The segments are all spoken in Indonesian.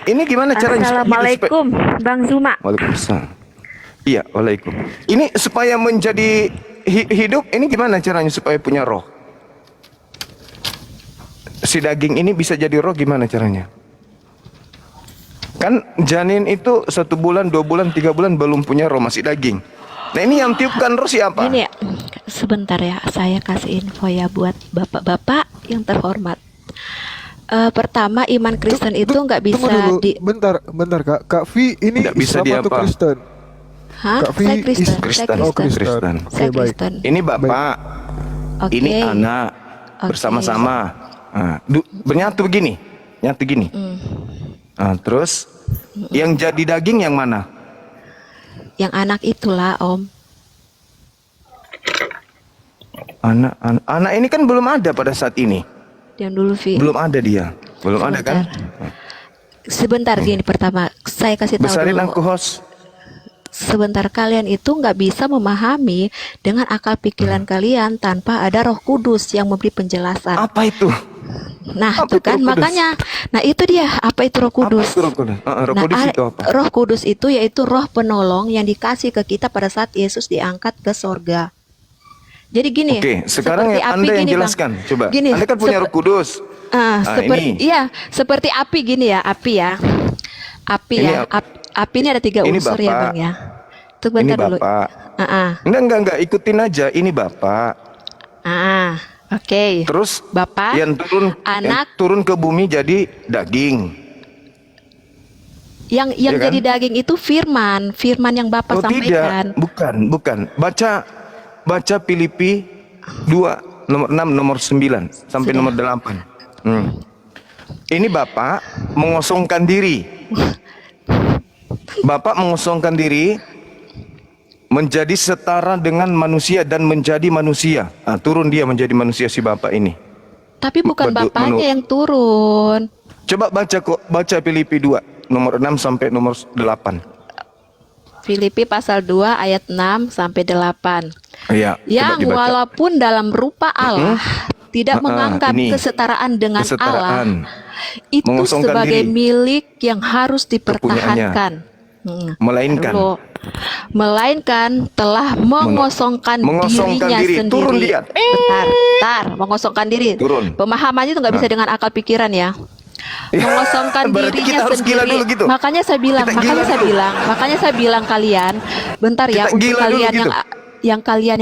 ini gimana caranya? Assalamualaikum, Bang Zuma. Waalaikumsalam. Iya, waalaikum. Ini supaya menjadi hidup, ini gimana caranya supaya punya roh? Si daging ini bisa jadi roh gimana caranya? Kan janin itu 1 bulan, 2 bulan, 3 bulan belum punya roh, masih daging. Nah ini yang tiupkan roh siapa? Ini ya, sebentar ya, saya kasih info ya buat bapak-bapak yang terhormat. Pertama, iman Kristen itu nggak bisa dulu. di... Bentar Kak. Kak Vi ini Nggak bisa Islam atau diapa? Kristen? Hah? Kak Vi Saya Kristen. Kristen. Saya Oh, Kristen. Kristen. Saya Oke, baik. Kristen. Ini bapak, Oke. ini anak, Oke. bersama-sama. Nah, bernyatu begini, nyatu gini. Nah, terus yang jadi daging yang mana? Yang anak itulah, Om. Anak ini kan belum ada pada saat ini. Diam dulu, Vi. Belum ada dia. Belum ada kan? Sebentar gini, pertama saya kasih tahu Besarin dulu. aku host. Sebentar, kalian itu nggak bisa memahami dengan akal pikiran kalian tanpa ada Roh Kudus yang memberi penjelasan. Apa itu? Nah, Apa tuh itu kan Roh Kudus? makanya. Nah, itu dia, apa itu Roh Kudus? Apa itu Roh Kudus? Roh Nah, Kudus itu apa? Roh Kudus itu yaitu roh penolong yang dikasih ke kita pada saat Yesus diangkat ke sorga. Jadi gini, Oke, sekarang seperti api Anda yang gini, Bang. jelaskan. Coba. Gini, Anda kan punya Roh Kudus. seperti ini. iya, seperti api gini ya, api ya. Api Ini ya. Api ini ada 3 ini unsur ya, Bapak. Bang ya. Tuh Ini bentar dulu. Bapak. Ah, Enggak, ikutin aja. Ini Bapak. oke. Terus Bapak, yang anak, turun ke bumi jadi daging. yang Ya kan? jadi daging itu firman yang Bapak Oh sampaikan. tidak, bukan. Baca Filipi 2 nomor 6 nomor 9 sampai Sudah. nomor 8. Ini Bapak mengosongkan diri. Bapak mengosongkan diri menjadi setara dengan manusia dan menjadi manusia. Turun dia menjadi manusia si Bapak ini. Tapi bukan Bapaknya yang turun. Coba baca Filipi 2 nomor 6 sampai nomor 8. Filipi pasal 2 ayat 6 sampai 8. Iya, Yang coba dibaca. walaupun dalam rupa Allah tidak menganggap ini. kesetaraan dengan Kesetaraan. Allah itu Mengosongkan sebagai diri. milik yang harus dipertahankan. Melainkan telah mengosongkan dirinya diri. sendiri. Turun dia. Bentar, mengosongkan diri. Turun. Pemahamannya itu nggak bisa dengan akal pikiran ya. Mengosongkan Berarti dirinya kita harus gila sendiri. dulu gitu. Makanya saya bilang, Kita gila dulu. makanya saya bilang kalian, bentar ya, Kita untuk gila dulu kalian gitu. yang kalian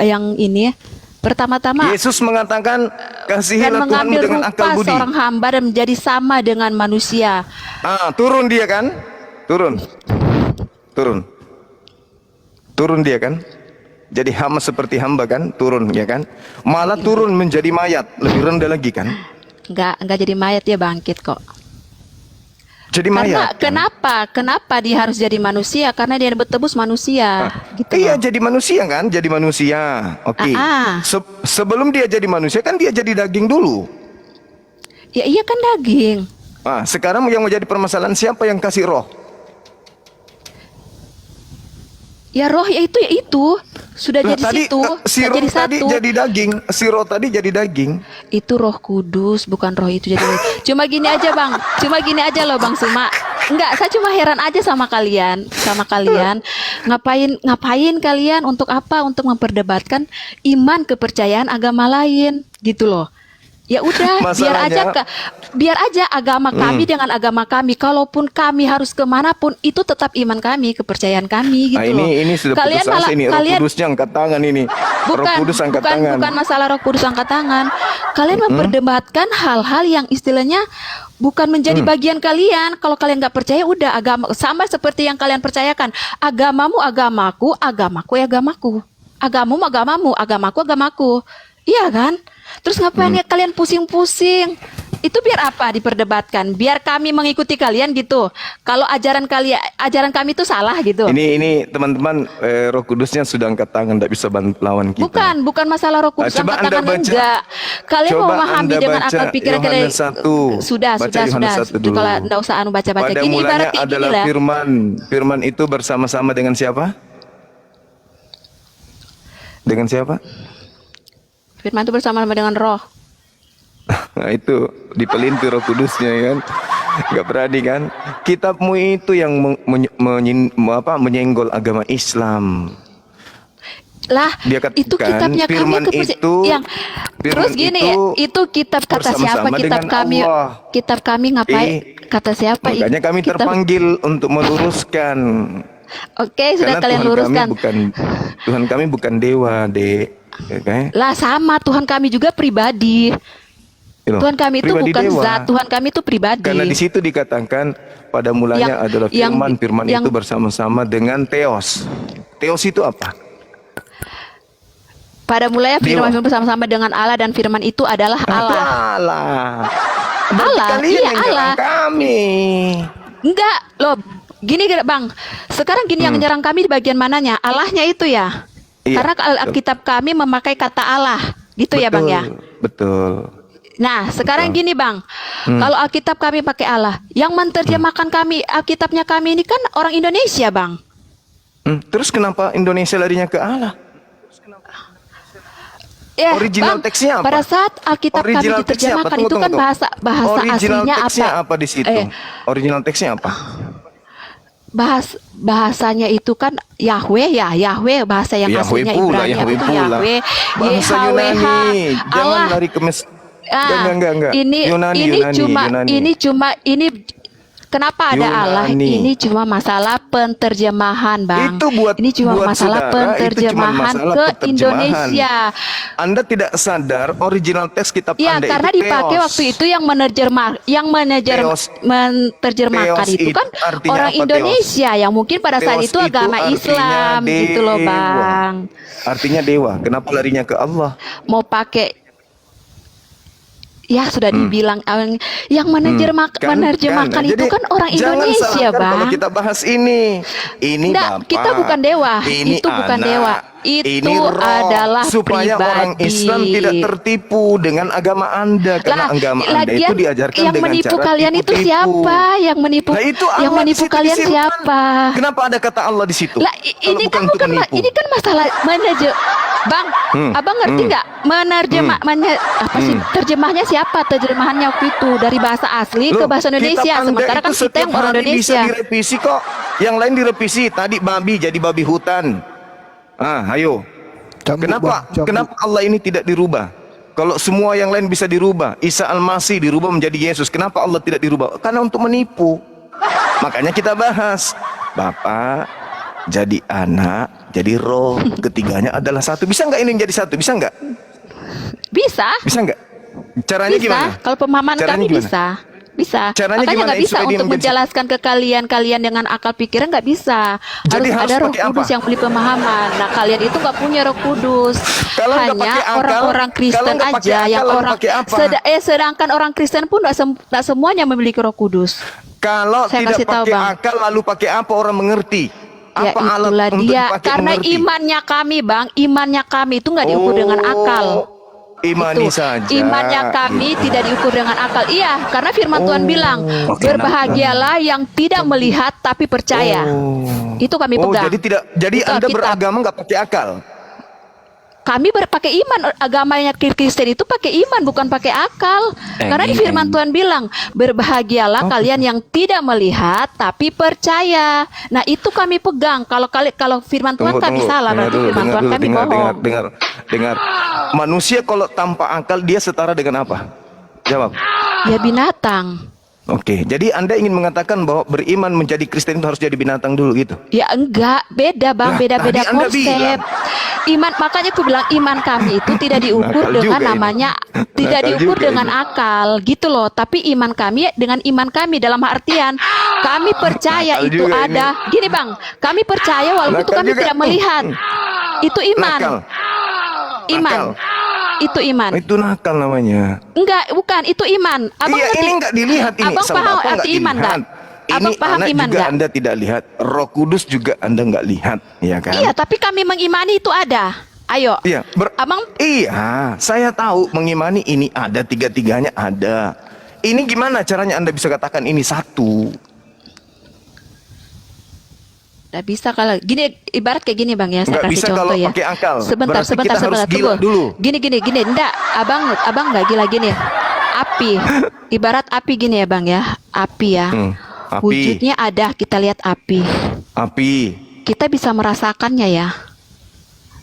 yang ini, pertama-tama Yesus mengatakan dan kasihilah Tuhanmu mengambil dengan rupa akal budi. seorang hamba dan menjadi sama dengan manusia. Turun dia kan? Turun dia kan? Jadi hamba seperti hamba kan? Turun ya kan? Malah turun menjadi mayat, lebih rendah lagi kan? Enggak jadi mayat, dia bangkit kok. Jadi Karena mayat. Kan? kenapa dia harus jadi manusia? Karena dia bertebus manusia. Gitu Iya, loh. jadi manusia kan? Jadi manusia. Oke. Sebelum dia jadi manusia kan dia jadi daging dulu. Ya iya kan daging. Sekarang yang menjadi permasalahan siapa yang kasih roh? Ya roh ya itu sudah jadi situ, si roh jadi tadi satu. jadi daging. Si roh tadi jadi daging. Itu Roh Kudus, bukan roh itu jadi. Cuma gini aja Bang, loh Bang Suma. Enggak, saya cuma heran aja sama kalian. Ngapain kalian untuk apa? Untuk memperdebatkan iman kepercayaan agama lain, gitu loh. Ya udah, biar aja agama kami dengan agama kami. Kalaupun kami harus kemanapun, itu tetap iman kami, kepercayaan kami, gitu loh. Ini sudah putus asa ini. Roh Kudusnya angkat tangan ini. Roh Kudus angkat tangan. Bukan masalah Roh Kudus angkat tangan. Kalian memperdebatkan hal-hal yang istilahnya bukan menjadi bagian kalian. Kalau kalian nggak percaya, udah agama sama seperti yang kalian percayakan. Agamamu agamaku, agamaku ya agamaku. Agamamu agamamu, agamaku agamaku. Iya kan? Terus ngapain ya kalian pusing-pusing? Itu biar apa diperdebatkan? Biar kami mengikuti kalian gitu. Kalau ajaran kami itu salah gitu. Ini teman-teman, Roh Kudusnya sudah angkat tangan, tidak bisa lawan kita. Bukan masalah Roh Kudus angkat tangan, enggak. Kalian mau memahami dengan akal pikiran kalian. Sudah. Kalau enggak usah baca-baca. Pada Gini mulanya ibarat adalah firman itu bersama-sama dengan siapa? Dengan siapa? Firman itu bersama-sama dengan roh. Nah itu dipelintir Roh Kudusnya kan. Nggak berani kan? Kitabmu itu yang menyenggol agama Islam. Lah, Dia katakan, itu kitabnya kami firman itu, yang terus firman gini, itu kitab kata siapa? bersama-sama Kitab dengan kami, Allah. kitab kami ngapain? Kata siapa? Makanya kami Kitab- terpanggil untuk meluruskan. Oke, sudah Karena kalian luruskan. Tuhan kami bukan dewa, Dek. Oke? Lah sama, Tuhan kami juga pribadi. Loh, Tuhan kami itu pribadi bukan dewa. zat, Tuhan kami itu pribadi. Karena di situ dikatakan pada mulanya adalah firman, firman itu bersama-sama dengan Theos. Theos itu apa? Pada mulanya Dewa. firman bersama-sama dengan Allah, dan firman itu adalah Allah. Allah. Allah, Kalian iya yang Allah. nyerang kami. Enggak, loh. Gini Bang, sekarang gini yang nyerang kami di bagian mananya? Allahnya itu ya. Iya, Karena Alkitab kami memakai kata Allah. Gitu ya Bang ya. Betul. Nah, sekarang gini Bang. Kalau Alkitab kami pakai Allah, yang menerjemahkan kami Alkitabnya kami ini kan orang Indonesia, Bang. Terus kenapa Indonesia larinya ke Allah? Ya, Original Bang, teksnya apa? pada saat Alkitab kami Original teksnya apa? diterjemahkan itu kan Tunggu. bahasa Original aslinya teksnya apa? apa di situ? Original teksnya apa? Bahasanya itu kan Yahweh ya, Yahweh bahasa yang Yahweh aslinya pula, Ibrani Yahweh itu pula. Yahweh, Bahasa YHWH, Yunani. Jangan Allah. lari ke Enggak. Ini Yunani, ini kenapa ada Allah? Yunani. Ini cuma masalah penterjemahan, Bang. Itu ini cuma buat masalah saudara, itu cuma penterjemahan masalah ke penterjemahan. Indonesia. Anda tidak sadar original teks kitab Ya, Anda karena itu dipakai Theos. waktu itu yang Theos. menerjemahkan Theos itu kan artinya orang apa, Indonesia yang mungkin pada saat Theos itu agama artinya Islam gitu loh, dewa. Bang. Artinya dewa. Kenapa larinya ke Allah? Mau pakai ya sudah dibilang yang menerjemahkan itu Jadi, kan orang jangan Indonesia, salahkan Bang. kalau kita bahas ini Nggak, Bapak, kita bukan dewa. ini Itu bukan anak, dewa. Itu ini roh, adalah supaya orang pribadi. Islam tidak tertipu dengan agama Anda, karena agama Anda itu lagian diajarkan yang dengan menipu cara kalian itu tipu-tipu. siapa? Yang menipu Nah, itu yang Allah menipu di situ kalian disebutkan. siapa? Kenapa ada kata Allah di situ? Lah Kalau ini kan untuk bukan menipu. ini kan masalah Bang, Abang ngerti nggak apa sih terjemahnya siapa? Terjemahannya waktu itu dari bahasa asli ke Loh, bahasa Indonesia. kitab Anda Sementara itu kan kita setiap yang orang hari Indonesia. bisa direvisi kok. Yang lain direvisi. Tadi babi jadi babi hutan. Ayo. Cambuk, Kenapa? Bang, cambuk. Kenapa Allah ini tidak dirubah? Kalau semua yang lain bisa dirubah, Isa Al-Masih dirubah menjadi Yesus. Kenapa Allah tidak dirubah? Karena untuk menipu. Makanya kita bahas. Bapak jadi anak, jadi roh. Ketiganya adalah satu. Bisa nggak ini menjadi satu? Bisa nggak? Bisa. Bisa nggak? Caranya Bisa. gimana? Kalau pemahaman Caranya kami gimana? bisa. Bisa. Caranya Makanya gimana nggak bisa supaya dia untuk menjadi- menjelaskan ke kalian dengan akal pikiran nggak bisa. Jadi harus ada Roh pakai Kudus apa? yang beli pemahaman. Nah kalian itu nggak punya Roh Kudus. Kalau nggak Hanya pakai akal, orang-orang kalau Kristen nggak pakai aja akal, yang lalu orang pakai apa? sedangkan orang Kristen pun nggak semuanya memiliki Roh Kudus. Kalau Saya tidak kasih tahu, pakai Bang. akal lalu pakai apa orang mengerti? Ya Apa alat itulah untuk dia. dipakai Karena mengerti? imannya kami, Bang, imannya kami itu nggak diukur dengan akal. Imani Itu. saja. Imannya kami tidak diukur dengan akal. Iya, karena firman Tuhan bilang, berbahagialah yang tidak melihat tapi percaya. Itu kami pegang. Jadi Itu Anda Alkitab. beragama nggak pakai akal. Kami berpakai iman, agamanya Kristen itu pakai iman bukan pakai akal. Karena di firman Tuhan bilang, berbahagialah kalian yang tidak melihat tapi percaya. Nah, itu kami pegang. Kalau firman Tuhan kami salah, berarti firman Tuhan kami bohong. Dengar. Manusia kalau tanpa akal dia setara dengan apa? Jawab. Ya binatang. Oke, jadi Anda ingin mengatakan bahwa beriman menjadi Kristen itu harus jadi binatang dulu gitu? Ya enggak, beda Bang, Lah, beda-beda tadi Anda konsep. bilang. Iman, makanya aku bilang iman kami itu tidak diukur Nakal dengan juga ini. namanya, tidak Nakal diukur juga dengan ini. akal gitu loh. Tapi iman kami dengan iman kami dalam artian kami percaya Nakal itu juga ada. Gini Bang, kami percaya walaupun itu Nakal kami juga. tidak melihat. Itu iman. Nakal. Iman. Nakal. Itu iman. Itu nakal namanya. Enggak, bukan, itu iman. Abang Iya, ngerti? ini nggak dilihat ini. Abang Sama paham Bapak nggak arti iman dilihat. nggak? Abang Ini paham anak iman juga nggak? Anda tidak lihat. Roh Kudus juga Anda nggak lihat, ya kan? Iya, tapi kami mengimani itu ada. Ayo. Iya, Abang Iya, saya tahu mengimani ini ada, tiga-tiganya ada. Ini gimana caranya Anda bisa katakan ini satu? nggak bisa kalau gini, ibarat kayak gini Bang ya, saya Nggak kasih bisa contoh kalau ya. pakai akal. Sebentar, Berarti kita harus gila tunggu. dulu. Gini, enggak, abang nggak gila gini. Api, ibarat api gini ya Bang ya. api ya. Api. Wujudnya ada, kita lihat api. Api. Kita bisa merasakannya ya.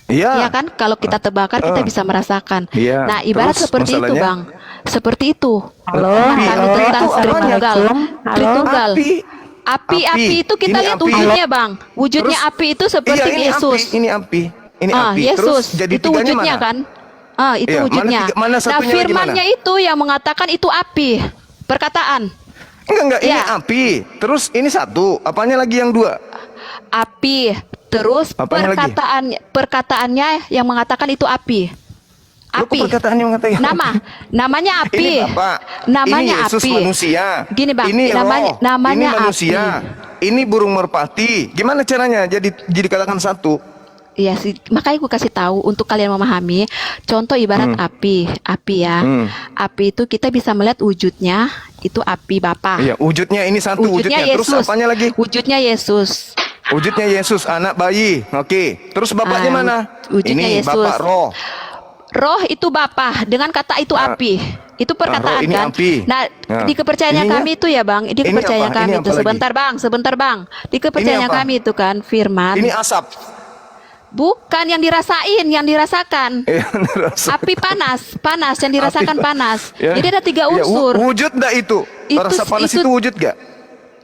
Iya. Iya kan? Kalau kita terbakar kita bisa merasakan. Iya. Nah, ibarat Terus seperti itu, masalahnya? Bang. Seperti itu. Halo, Memahami halo. tentang Itu Tritunggal. Tritunggal. Api. Api itu kita Ini lihat api. wujudnya, Bang. Wujudnya Terus- api itu seperti Iya, ini Yesus. Api. Ini api. Ini Ah, api. Yesus. Terus jadi Itu tiganya wujudnya mana? kan? Ah, itu Iya, mana wujudnya. mana Nah, satunya lagi firmannya mana? itu yang mengatakan itu api. Perkataan. Enggak, ini Iya. api. Terus ini satu. Apanya lagi yang dua? Api. Terus Apanya lagi? perkataannya yang mengatakan itu api. Loh, kok Api. perkataannya mengatakan Namanya api. Ini Bapak. Namanya ini Yesus api. manusia. Gini, Bang, Ini roh. namanya ini manusia. api. Ini burung merpati. Gimana caranya jadi dikatakan satu? Iya sih, makanya gue kasih tahu untuk kalian memahami. Contoh ibarat api ya. Api itu kita bisa melihat wujudnya, itu api Bapa. Iya, wujudnya ini satu Wujudnya Terus Yesus. apanya lagi? Wujudnya Yesus. Wujudnya Yesus, anak bayi. Oke. Terus bapaknya Ah, mana? wujudnya Ini Yesus. Bapak roh. Roh itu Bapa, dengan kata itu api. Itu perkataan roh ini kan. api. Nah, Nah, di kepercayaan ininya- kami itu ya, Bang. Di ini kepercayaan apa? kami Ini itu apa lagi? sebentar, Bang. Di kepercayaan apa? kami itu kan firman. Ini asap. Bukan yang dirasain, yang dirasakan. Rasa. Api panas yang dirasakan Api- panas. Ya. Jadi ada 3 Ya, unsur. wujud enggak itu? Rasa panas itu wujud enggak?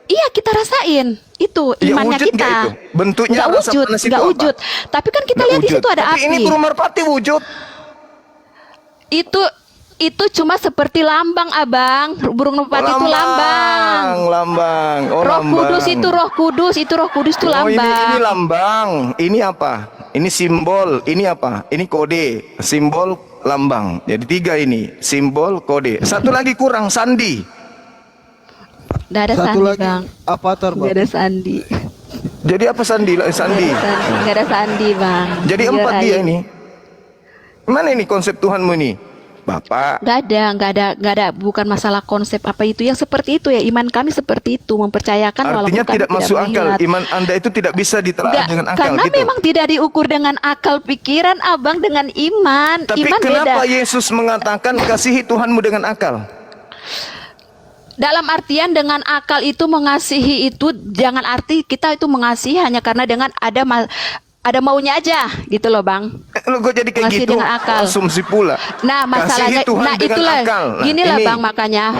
Iya, kita rasain. Itu Ya, imannya wujud kita. nggak itu? Bentuknya Nggak rasa wujud, panas itu nggak apa? wujud. Tapi kan kita Nggak lihat di wujud. situ ada Tapi api. ini burung merpati wujud. Itu cuma seperti lambang, Abang. Burung merpati itu lambang. Lambang. Oh, Roh lambang. Kudus itu Roh Kudus itu Oh, lambang. ini lambang. Ini apa? Ini simbol. Ini apa? Ini kode. Simbol, lambang. Jadi 3 ini. Simbol, kode. Satu lagi kurang, sandi. Nggak ada Satu sandi, lagi Bang. avatar, Nggak Bang. ada sandi. Jadi apa sandi? Sandi. Nggak ada sandi, Bang. Jadi Biar 4 dia aja. ini. Mana ini konsep Tuhanmu ini? Bapak. Nggak ada, bukan masalah konsep apa itu yang seperti itu ya. Iman kami seperti itu, mempercayakan Artinya walaupun kami tidak masuk akal. melihat. Iman Anda itu tidak bisa ditelaah Nggak, dengan akal karena gitu. memang tidak diukur dengan akal pikiran, Abang, dengan iman. Tapi Iman kenapa beda. Yesus mengatakan kasihi Tuhanmu dengan akal? Dalam artian dengan akal itu mengasihi itu jangan arti kita itu mengasihi hanya karena dengan ada maunya aja gitu loh, Bang. Lo kok jadi kayak Masih gitu? dengan akal. Asumsi pula. Nah, masalahnya Kasihi Tuhan nah dengan itulah akal. Nah, ginilah ini. Bang,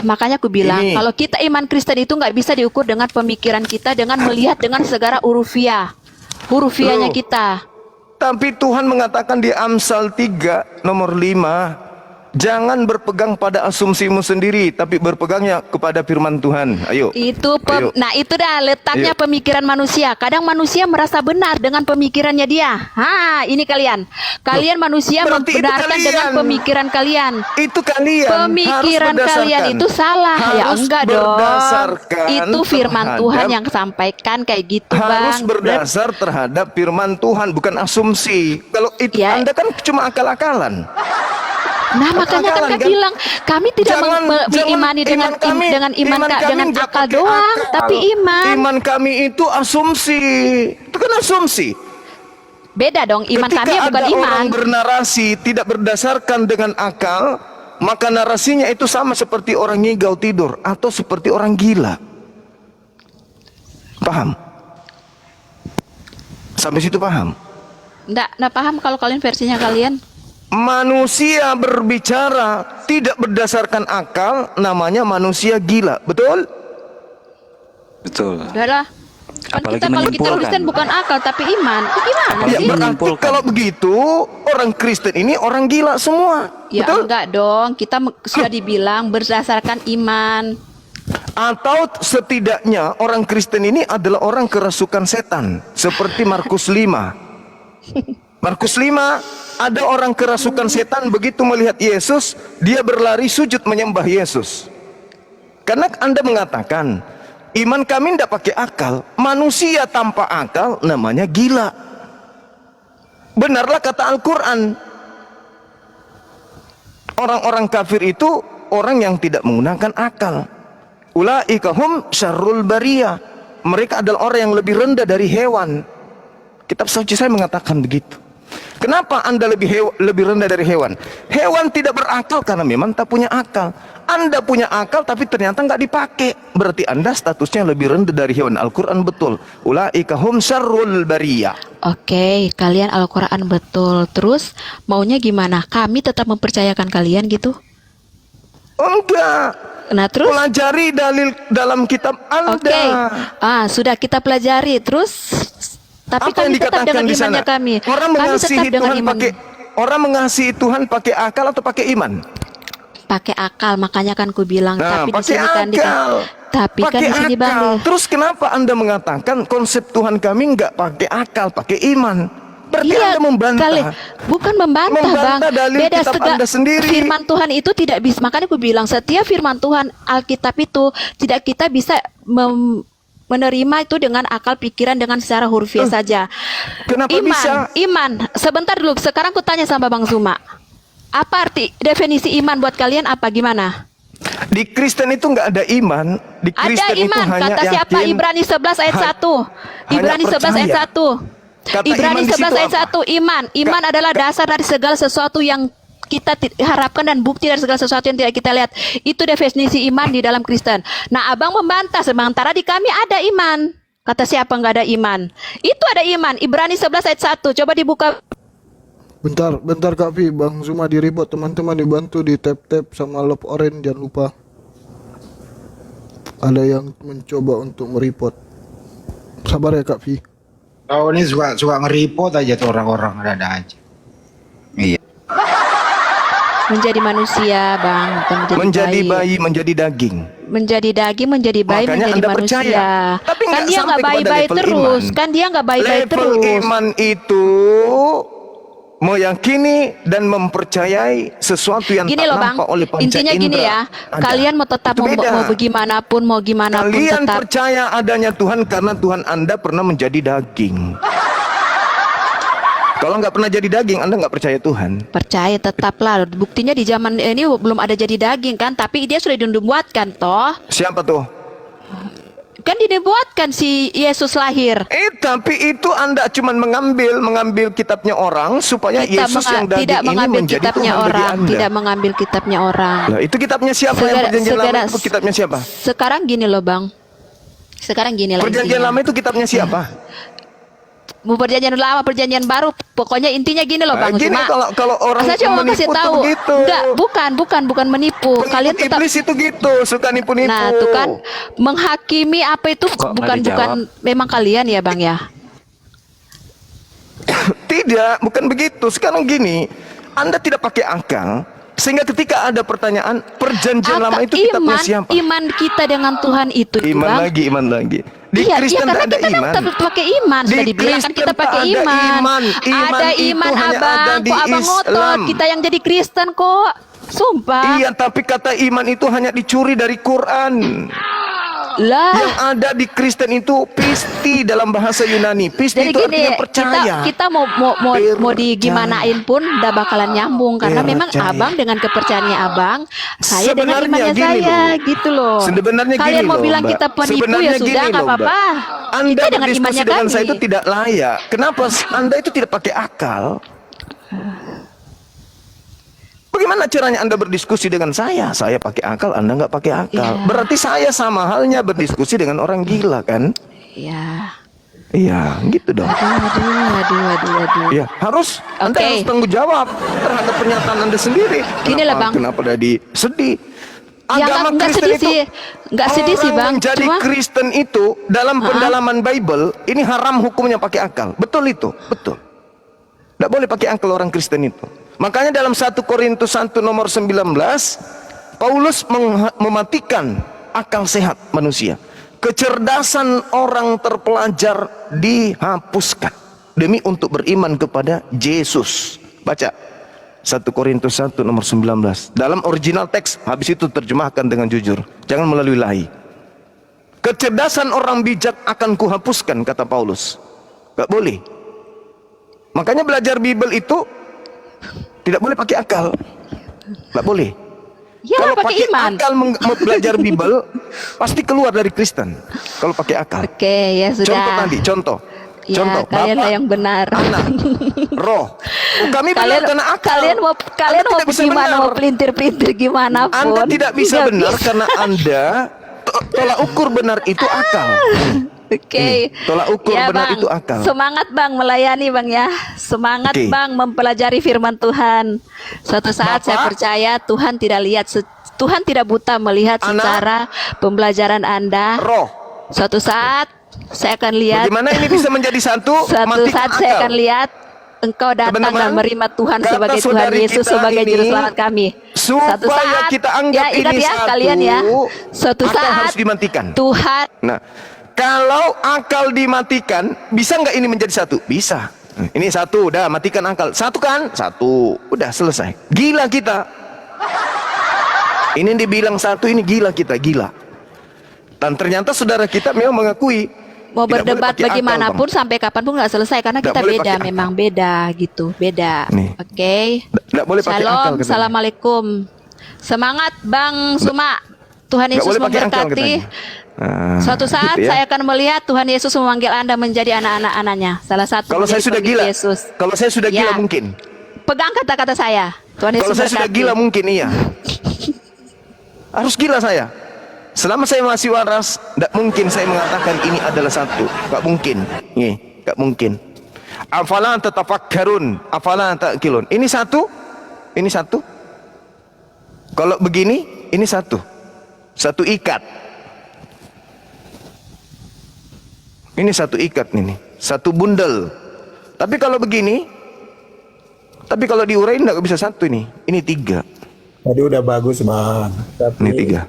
makanya aku bilang Ini. kalau kita iman Kristen itu nggak bisa diukur dengan pemikiran kita, dengan melihat dengan segala hurufiahnya Loh. kita. Tapi Tuhan mengatakan di Amsal 3 nomor 5, jangan berpegang pada asumsimu sendiri, tapi berpegangnya kepada firman Tuhan. Ayo. Ayo. Nah itu dah letaknya Ayo. pemikiran manusia. Kadang manusia merasa benar dengan pemikirannya dia. Ini kalian manusia berarti itu membenarkan kalian. dengan pemikiran kalian. Itu kalian Pemikiran harus kalian berdasarkan. itu salah. Ya Harus enggak dong. berdasarkan Itu firman terhadap- Tuhan yang sampaikan kayak gitu, harus Bang. berdasar terhadap firman Tuhan, bukan asumsi. Kalau itu Ya. Anda kan cuma akal-akalan. Nah, makanya kan Akal-akalan, kami kan? bilang kami tidak mengimani dengan dengan nggak akal pakai doang, akal. tapi iman. Iman kami itu asumsi. Itu kan asumsi. Beda dong, iman Ketika kami bukan ada iman. orang bernarasi tidak berdasarkan dengan akal, maka narasinya itu sama seperti orang ngigau tidur atau seperti orang gila. Paham? Sampai situ paham? Nggak paham kalau kalian versinya kalian. Manusia berbicara tidak berdasarkan akal, namanya manusia gila, betul? Betul. Udahlah. Kan Apalagi kita kalau kita menyimpulkan. Kristen bukan akal tapi iman. Itu gimana Apalagi Ya sih? berarti menyimpulkan. kalau begitu orang Kristen ini orang gila semua, Ya betul? enggak dong. Kita sudah dibilang berdasarkan iman. Atau setidaknya orang Kristen ini adalah orang kerasukan setan, seperti Markus 5. Markus 5, ada orang kerasukan setan begitu melihat Yesus, dia berlari sujud menyembah Yesus. Karena Anda mengatakan, iman kami tidak pakai akal, manusia tanpa akal namanya gila. Benarlah kata Al-Quran, orang-orang kafir itu orang yang tidak menggunakan akal. Ulaika hum syarrul bariyah. Mereka adalah orang yang lebih rendah dari hewan. Kitab suci saya mengatakan begitu. Kenapa Anda lebih rendah dari hewan? Hewan tidak berakal karena memang tak punya akal. Anda punya akal tapi ternyata nggak dipakai. Berarti Anda statusnya lebih rendah dari hewan. Al-Quran betul. Ulaika hum syarrul bariyah. Oke, kalian Al-Quran betul. Terus maunya gimana? Kami tetap mempercayakan kalian gitu? Enggak. Nah terus? Pelajari dalil dalam kitab Anda. Oke, sudah kita pelajari. Terus, tapi Apa yang kami tetap dikatakan dengan di sana? imannya kami. Orang Kami mengasihi tetap dengan Tuhan iman. mengasihi Tuhan pakai akal atau pakai iman? Pakai akal, makanya kan ku bilang. Nah, tapi di pakai sini kan akal. tapi kan Pakai di sini akal. Bang. Terus kenapa Anda mengatakan konsep Tuhan kami nggak pakai akal, pakai iman? Berarti Iya, Anda membantah. bukan membantah, Bang. Membantah dalil Beda kitab Anda sendiri. Firman Tuhan itu tidak bisa. Makanya aku bilang setiap firman Tuhan Alkitab itu tidak kita bisa menerima itu dengan akal pikiran dengan secara hurufiah saja. Kenapa Iman, bisa? iman. Sebentar dulu. Sekarang aku tanya sama Bang Zuma. Apa arti definisi iman buat kalian apa gimana? Di Kristen itu nggak ada iman. Di Ada Kristen itu iman. hanya Kata siapa? yakin. Ibrani 11 ayat 1. Ibrani 11 ayat 1. Kata Ibrani iman di 11 situ ayat apa? 1. Iman. Iman adalah dasar dari segala sesuatu yang kita harapkan dan bukti dari segala sesuatu yang tidak kita lihat. Itu definisi iman di dalam Kristen. Nah, Abang membantah sementara di kami ada iman. Kata siapa nggak ada iman? Itu ada iman. Ibrani 11 ayat 1. Coba dibuka. Bentar Kak Vi, Bang Zuma di report, teman-teman dibantu di tap sama love orange, jangan lupa. Ada yang mencoba untuk mereport. Sabar ya Kak Vi. Kau ini suka nge-report aja tuh orang-orang ada aja. Iya. Menjadi manusia, Bang, bukan Menjadi bayi, menjadi daging. menjadi daging, menjadi bayi, Makanya menjadi Anda manusia. percaya. Tapi Kan nggak dia sampai nggak kepada bayi-bayi level terus. iman. Kan dia nggak bayi-bayi Level terus. iman itu meyakini dan mempercayai sesuatu yang Gini tak loh Bang, nampak oleh panca intinya gini indera. ya. Ada. Kalian mau tetap Itu beda. mau bagaimanapun Kalian tetap percaya adanya Tuhan karena Tuhan Anda pernah menjadi daging. Kalau nggak pernah jadi daging, Anda nggak percaya Tuhan. percaya tetaplah. Buktinya di zaman ini belum ada jadi daging kan, tapi dia sudah dinubuatkan toh. Siapa tuh? Kan dinubuatkan si Yesus lahir. Tapi itu Anda cuma mengambil kitabnya orang supaya Yesus yang daging tidak ini mengambil menjadi kitabnya Tuhan bagi orang, Anda. tidak mengambil kitabnya orang. Lah, itu kitabnya siapa yang perjanjian lama itu kitabnya siapa? Sekarang gini loh Bang. Sekarang gini lah Perjanjian intinya. lama itu kitabnya siapa? Mau perjanjian lama, perjanjian baru, pokoknya intinya gini loh Bang. Gini, Cuma kalau orang saya cuma menipu kasih tuh tahu. begitu. Enggak, bukan menipu. Kalian tetap Iblis itu gitu, suka nipu-nipu. Nah, tuh kan menghakimi apa itu Kok nggak bukan dijawab? memang kalian ya Bang ya. Tidak, bukan begitu. Sekarang gini, Anda tidak pakai akal, sehingga ketika ada pertanyaan, perjanjian lama itu kitabnya siapa? Iman kita dengan Tuhan itu Iman Bang. lagi. Di Iya, Kristen karena tak ada kita iman. tetap pakai iman. Sudah Di dibilang kan Kristen kita pakai tak ada iman. iman. Iman Ada itu iman hanya Abang. ada di Kok Abang ngotot? Islam. Kita yang jadi Kristen kok. Sumpah. Iya, tapi kata iman itu hanya dicuri dari Quran. Lah. Yang ada di Kristen itu pisti dalam bahasa Yunani. Pisti Jadi itu gini, artinya percaya. kita mau Percaya. digimanain pun udah bakalan nyambung karena memang Percaya. Abang dengan kepercayaannya Abang, saya dengan Sebenarnya imannya gini saya, loh. gitu loh. Sebenarnya Kalian gini mau loh, bilang Mbak. kita penipu Sebenarnya ya sudah gini nggak loh, Mbak. apa-apa. Anda Kita dengan berdiskusi imannya dengan kami. saya itu tidak layak. Kenapa Anda itu tidak pakai akal? Bagaimana caranya Anda berdiskusi dengan saya? Saya pakai akal, Anda nggak pakai akal. Iya. Berarti saya sama halnya berdiskusi dengan orang gila kan? Ya. Iya, gitu dong. Aduh. Iya, harus Anda Oke. harus tanggung jawab terhadap pernyataan Anda sendiri. Gini lah, Bang. Kenapa tadi sedih? Ya, Agama nggak Kristen sedih itu sih. Nggak sedih sih, orang Bang. menjadi Cuma- Kristen itu dalam pendalaman Bible ini haram hukumnya pakai akal. Betul itu, betul. Tidak boleh pakai akal orang Kristen itu. Makanya dalam 1 Korintus 1 nomor 19 Paulus mematikan akal sehat manusia. Kecerdasan orang terpelajar dihapuskan demi untuk beriman kepada Yesus. Baca 1 Korintus 1 nomor 19 dalam original teks, habis itu terjemahkan dengan jujur, jangan melalui lahi. Kecerdasan orang bijak akan kuhapuskan, kata Paulus. Gak boleh. Makanya belajar Bible itu tidak boleh pakai akal. Gak boleh. Ya, Kalau pakai iman. akal belajar Bible pasti keluar dari Kristen. Kalau pakai akal. Oke, ya sudah. Contoh tadi, contoh. Ya, Contoh, kalianlah Bapak, yang benar. Anak, Roh. Kami benar Kalian karena akal. kalian mau Anda tidak bisa gimana, benar. mau pelintir-pelintir gimana pun. Anda tidak bisa Nggak benar bisa. karena Anda tolak ukur benar itu akal. Oke. Tolak ukur Ya, benar Bang. itu akal. Semangat Bang melayani Bang ya. Semangat Oke. Bang mempelajari firman Tuhan. Suatu saat saya Bapak? percaya Tuhan tidak lihat Tuhan tidak buta melihat Anak? secara pembelajaran Anda. Roh. Suatu saat saya akan lihat. Bagaimana ini bisa menjadi satu? Suatu Matikan saat saya akal. akan lihat engkau datang Teman-teman, dan menerima Tuhan kata sebagai Tuhan saudari Yesus kita sebagai ini, juru selamat kami. Suatu supaya saat kita anggap ya, ingat ini ya satu, kalian ya. Suatu akal saat harus dimatikan. Tuhan Nah, kalau akal dimatikan, bisa nggak ini menjadi satu? Bisa. Ini satu, udah matikan akal. Satu kan? Satu, udah selesai. Gila kita. Ini dibilang satu, ini gila kita, gila. Dan ternyata saudara kita memang mengakui mau tidak boleh berdebat pakai akal, bagaimanapun Bang. sampai kapanpun nggak selesai karena Nggak kita boleh beda, pakai akal. memang beda gitu, beda. Nih. Oke. Nggak boleh pakai akal, Shalom, katanya. assalamualaikum. Semangat Bang Suma. Tuhan Nggak Yesus boleh pakai akal, memberkati. katanya. Nah, Suatu saat gitu ya. saya akan melihat Tuhan Yesus memanggil Anda menjadi anak-anak-anaknya. Salah satu Kalau saya menjadi sudah pengikut gila, Yesus. kalau saya sudah gila Ya. mungkin. Pegang kata-kata saya. Tuhan Yesus Kalau saya sudah berkati. gila mungkin iya. Harus gila saya. Selama saya masih waras, tidak mungkin saya mengatakan ini adalah satu. Gak mungkin. Nih, gak mungkin. Afala tatafakkarun, afala ta'qilun. Ini satu, ini satu. Kalau begini, ini satu. Satu ikat. Ini satu ikat ini, satu bundel. Tapi kalau begini, tapi kalau diurain nggak bisa satu ini. Ini tiga. Tadi udah bagus Bang. Tapi Ini tiga.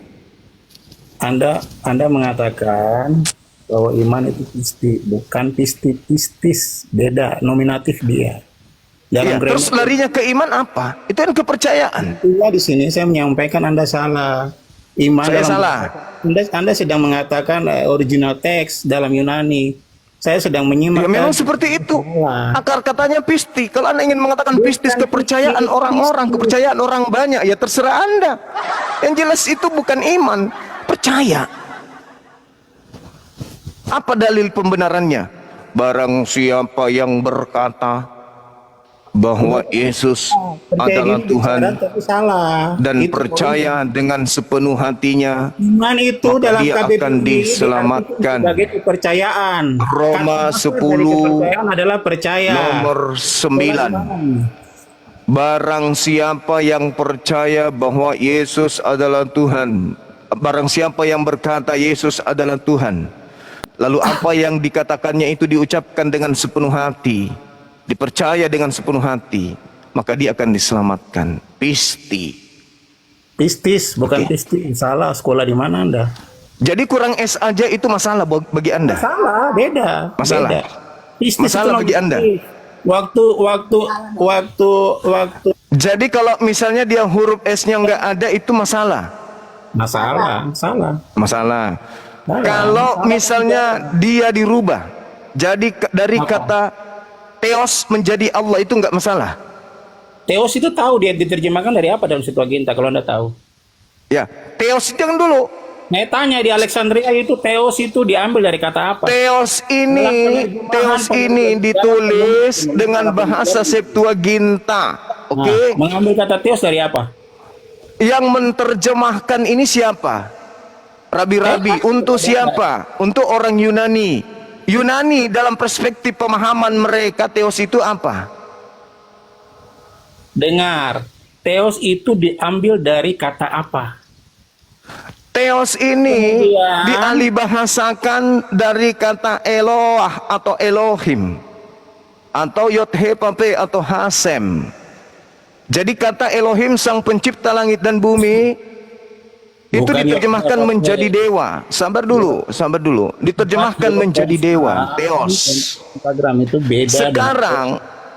Anda mengatakan bahwa iman itu pisti, bukan pistis, beda nominatif dia. Iya, Dalam terus grammar larinya ke iman apa? Itu kan kepercayaan. di sini saya menyampaikan Anda salah. Iman Saya dalam- salah. Anda sedang mengatakan original teks dalam Yunani. Saya sedang menyimak. Ya memang seperti itu. Salah. Akar katanya pisti. Kalau Anda ingin mengatakan pistis kepercayaan pisti. orang-orang, kepercayaan orang banyak, ya terserah Anda. Yang jelas itu bukan iman, percaya. Apa dalil pembenarannya? Barang siapa yang berkata bahwa Yesus Percaya adalah diri Tuhan bicara, tapi salah. dan Itu percaya dengan sepenuh hatinya, iman itu maka dalam dia KBBI akan diselamatkan. sebagai kepercayaan. Roma Kata dasar 10 dari kepercayaan adalah percaya. nomor 9. Barang siapa yang percaya bahwa Yesus adalah Tuhan, barang siapa yang berkata Yesus adalah Tuhan, lalu apa yang dikatakannya itu diucapkan dengan sepenuh hati, dipercaya dengan sepenuh hati, maka dia akan diselamatkan. Pisti. Pistis, bukan Oke. pisti. Salah, sekolah di mana Anda? Jadi kurang S aja itu masalah bagi Anda. Salah, beda. Masalah. Beda. Pistis Masalah itu bagi Anda. Waktu. Jadi kalau misalnya dia huruf S-nya nggak ada itu masalah. Masalah. Masalah. Salah. Kalau misalnya dia dirubah, jadi dari kata Theos menjadi Allah itu nggak masalah. Theos itu tahu dia diterjemahkan dari apa dalam Septuaginta kalau Anda tahu. Ya, Theos itu yang dulu. Saya tanya di Alexandria itu Theos itu diambil dari kata apa? Theos ini ditulis dengan bahasa Septuaginta. Oke. Nah, mengambil kata Theos dari apa? Yang menerjemahkan ini siapa? Rabi-rabi. Untuk siapa? Untuk orang Yunani. Yunani dalam perspektif pemahaman mereka Theos itu apa? Dengar, Theos itu diambil dari kata apa? Theos ini Kemudian- dialih bahasakan dari kata Eloah atau Elohim atau Yod-He-Vav-He atau Hasem. Jadi kata Elohim sang pencipta langit dan bumi itu Bukan diterjemahkan Yod-He-Vav-He. menjadi dewa. Sabar dulu. Diterjemahkan menjadi dewa, Theos. Instagram itu beda.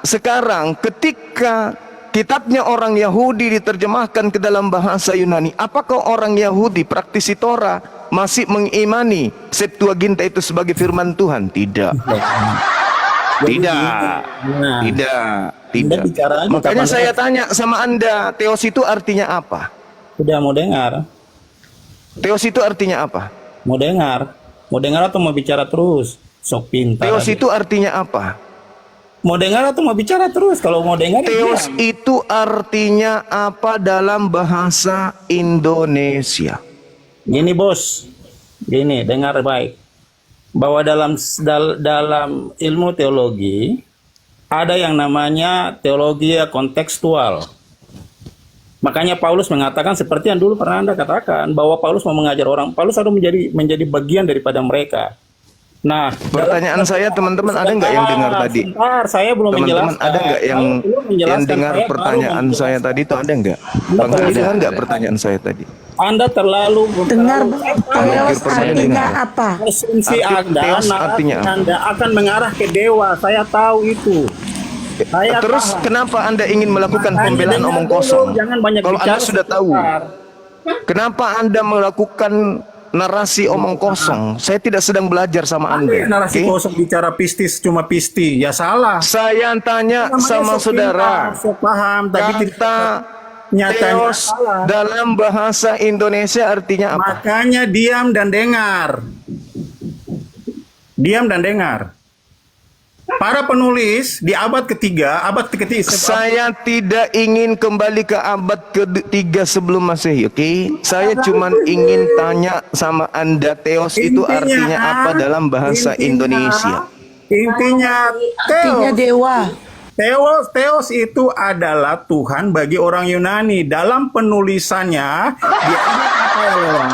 Sekarang ketika kitabnya orang Yahudi diterjemahkan ke dalam bahasa Yunani, apakah orang Yahudi praktisi Torah masih mengimani Septuaginta itu sebagai firman Tuhan? Tidak. Nah, Tidak. bicara aja Makanya kapan saya saja. tanya sama Anda, Theos itu artinya apa? sudah mau dengar? Theos itu artinya apa? Mau dengar? Mau dengar atau mau bicara terus? Sok pintar. Theos itu artinya apa? Mau dengar atau mau bicara terus? Kalau mau dengar, Theos diam. itu artinya apa dalam bahasa Indonesia? Gini bos, gini dengar baik. Bahwa dalam ilmu teologi ada yang namanya teologi kontekstual. Makanya Paulus mengatakan seperti yang dulu pernah Anda katakan bahwa Paulus mau mengajar orang. Paulus harus menjadi bagian daripada mereka. Nah, Pertanyaan saya teman-teman, ada nggak yang dengar tadi? Sebentar, saya belum Teman-teman menjelaskan. ada nggak yang Saya belum menjelaskan, dengar saya baru pertanyaan menjelaskan. saya tadi itu ada nggak? Bang Ada. Hadi dengar nggak pertanyaan saya tadi? Anda terlalu Dengar Teos artinya apa? asumsi Theos narasi artinya apa? Anda akan mengarah ke dewa. Saya tahu itu. Saya Terus paham. kenapa Anda ingin melakukan Makanya pembelaan dengar omong dulu, kosong? jangan banyak Kalau Anda bicara sudah tahu, sebentar. kenapa Anda melakukan narasi omong kosong? Saya tidak sedang belajar sama Anda. Narasi oke? kosong bicara pistis cuma pisti, ya salah. Saya tanya Namanya sama sok saudara, pintar, sok paham, tapi kata nyatanya Theos salah. dalam bahasa Indonesia artinya apa? Makanya diam dan dengar. Diam dan dengar. Para penulis di abad ketiga Saya tidak ingin kembali ke abad ketiga sebelum Masehi, oke? Saya cuma ingin tanya sama Anda, Theos itu Intinya, artinya apa dalam bahasa Indonesia? Intinya Artinya dewa. Theos itu adalah Tuhan bagi orang Yunani. Dalam penulisannya diambil kata orang.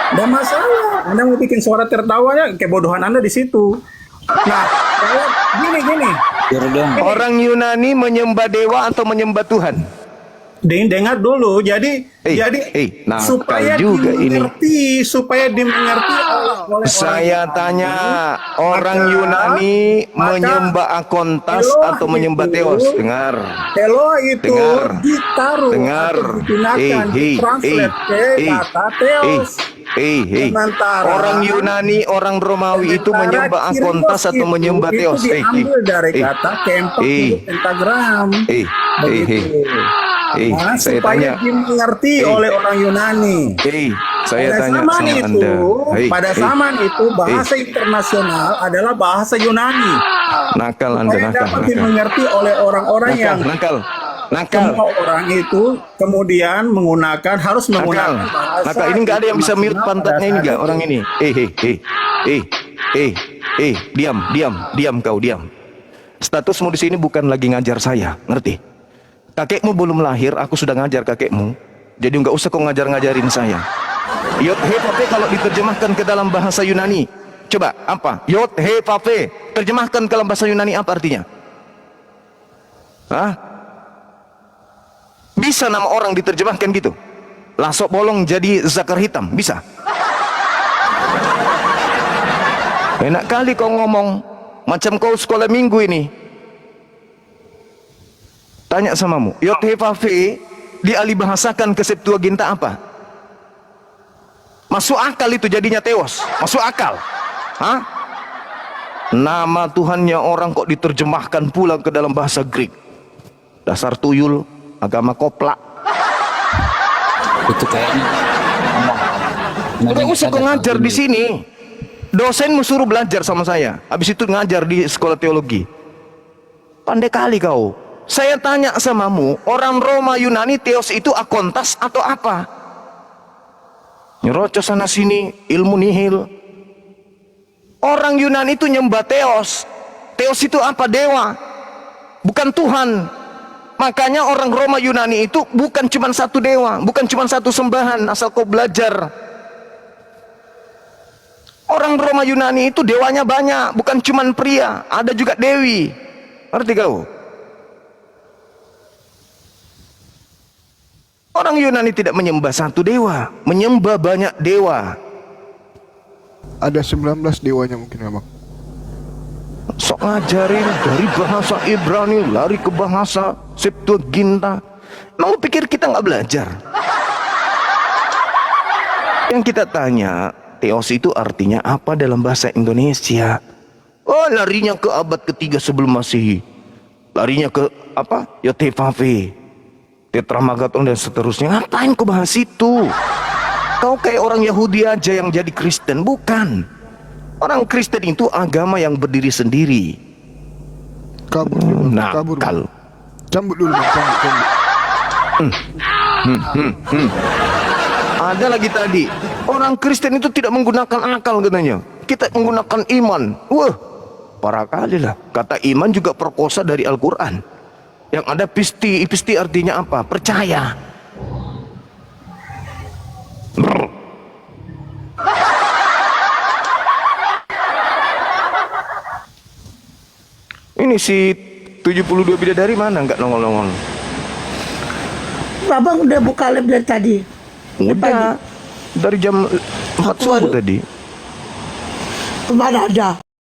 Ada masalah. Anda mau bikin suara tertawanya, kebodohan Anda di situ. Nah, gini. Orang Yunani menyembah dewa atau menyembah Tuhan? Dengar dulu. Jadi nakal supaya juga supaya dimengerti oleh Saya orang tanya, Yunani, orang maka- Yunani maka menyembah Akontas Eloah atau menyembah itu- Theos? Dengar. Eloah itu Dengar. ditaruh Dengar. atau digunakan ditranslate ke kata Theos. Sementara- Orang Yunani, orang Romawi itu Sementara menyembah Akontas Kyrios atau menyembah itu Theos? diambil dari kata keempat eh, pentagram. eh, Begitu. Nah, saya supaya tanya. dimengerti oleh orang Yunani. Saya Pada tanya zaman sama itu, Anda. pada zaman itu bahasa internasional adalah bahasa Yunani. Nakal Anda, Supaya nakal, dapat nakal. dimengerti oleh orang-orang yang Nakal. semua orang itu kemudian harus menggunakan bahasa. Nakal. Ini nggak ada yang bisa mute internasional pantatnya pada ini saat nggak itu. orang ini. Diam kau. Statusmu di sini bukan lagi ngajar saya, ngerti? Kakekmu belum lahir, aku sudah ngajar kakekmu. Jadi nggak usah kau ngajarin saya. Yod he pape kalau diterjemahkan ke dalam bahasa Yunani, coba apa? Yod he pape terjemahkan ke dalam bahasa Yunani apa artinya? Hah? Bisa nama orang diterjemahkan gitu? Lasok bolong jadi zakar hitam, bisa? Enak kali kau ngomong macam kau sekolah minggu ini. Tanya samamu, Yod he pape dialihbahasakan ke Septuaginta apa? Masuk akal itu jadinya Theos, masuk akal. Hah? Nama Tuhannya orang kok diterjemahkan pula ke dalam bahasa Greek. Dasar tuyul, agama koplak. Itu kayaknya Udah usah kau ngajar di sini. Dosenmu suruh belajar sama saya, habis itu ngajar di sekolah teologi. Pandai kali kau. Saya tanya samamu, orang Roma Yunani Theos itu Akontas atau apa? Nyerocos sana sini, ilmu nihil. Orang Yunani itu nyembah Theos. Theos itu apa? Dewa, bukan Tuhan. Makanya orang Roma Yunani itu bukan cuma satu dewa, bukan cuma satu sembahan, asal kau belajar. Orang Roma Yunani itu dewanya banyak, bukan cuma pria, ada juga dewi. Ngerti kau? Orang Yunani tidak menyembah satu dewa, menyembah banyak dewa. Ada 19 dewanya mungkin memang. Sok ngajarin dari bahasa Ibrani lari ke bahasa Septuaginta. Mau pikir kita nggak belajar? Yang kita tanya, Theos itu artinya apa dalam bahasa Indonesia? Oh, larinya ke abad ketiga sebelum Masehi. Larinya ke apa? Yotevave, Tetramagadon dan seterusnya. Ngapain kau bahas itu? Kau kayak orang Yahudi aja yang jadi Kristen, bukan? Orang Kristen itu agama yang berdiri sendiri. Kabur dia, Bang. Kabur. Bang. Nakal. Cambuk dulu, Bang. Cambuk. Ada lagi tadi, orang Kristen itu tidak menggunakan akal katanya. Kita menggunakan iman. Wah, parah kali lah. Kata iman juga perkosa dari Al-Quran. Yang ada pisti, pisti artinya apa? Percaya. Brr. Ini si 72 bidadari mana nggak nongol-nongol? Babang udah buka live dari tadi. Udah dari jam 4 Aku subuh baru- tadi. Mana ada?